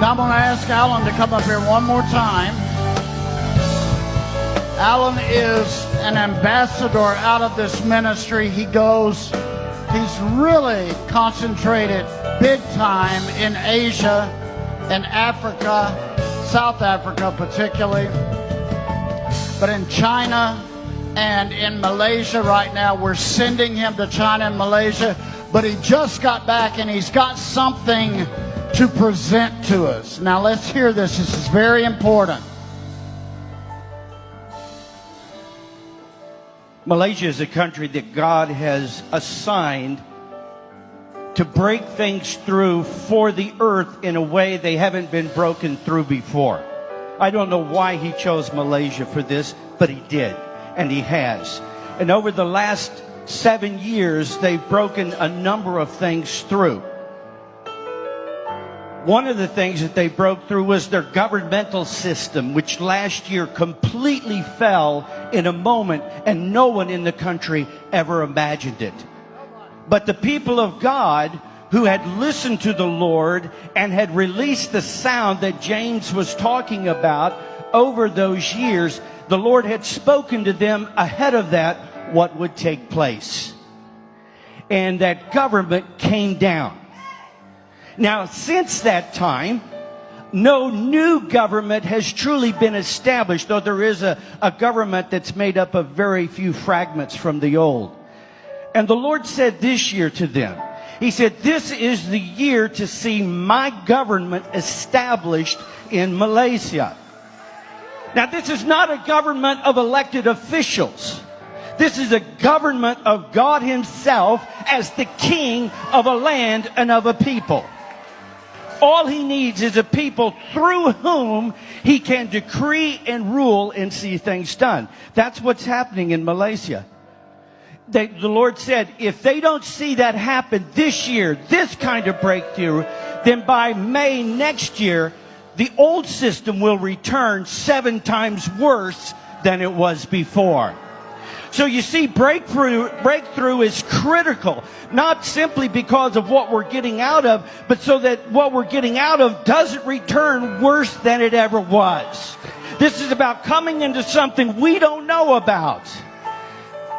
Now I'm going to ask Alan to come up here one more time. Alan is an ambassador out of this ministry. He's really concentrated big time in Asia and Africa, South Africa particularly, but in China and in Malaysia right now. We're sending him to China and Malaysia, but he just got back and he's got something to present to us. Now let's hear this. This is very important. Malaysia is a country that God has assigned to break things through for the earth in a way they haven't been broken through before. I don't know why he chose Malaysia for this, but he did, and he has. And over the last 7 years, they've broken a number of things through. One of the things that they broke through was their governmental system, which last year completely fell in a moment, and no one in the country ever imagined it. But the people of God who had listened to the Lord and had released the sound that James was talking about over those years, the Lord had spoken to them ahead of that what would take place. And that government came down. Now, since that time, no new government has truly been established, though there is a government that's made up of very few fragments from the old. And the Lord said this year to them, He said, this is the year to see my government established in Malaysia. Now, this is not a government of elected officials. This is a government of God Himself as the king of a land and of a people. All He needs is a people through whom He can decree and rule and see things done. That's what's happening in Malaysia. The Lord said, if they don't see that happen this year, this kind of breakthrough, then by May next year, the old system will return 7 times worse than it was before. So you see, breakthrough is critical, not simply because of what we're getting out of, but so that what we're getting out of doesn't return worse than it ever was. This is about coming into something we don't know about.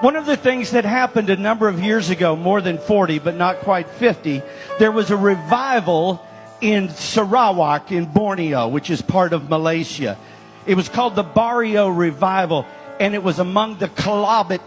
One of the things that happened a number of years ago, more than 40, but not quite 50, there was a revival in Sarawak in Borneo, which is part of Malaysia. It was called the Barrio Revival, and it was among the Kelabit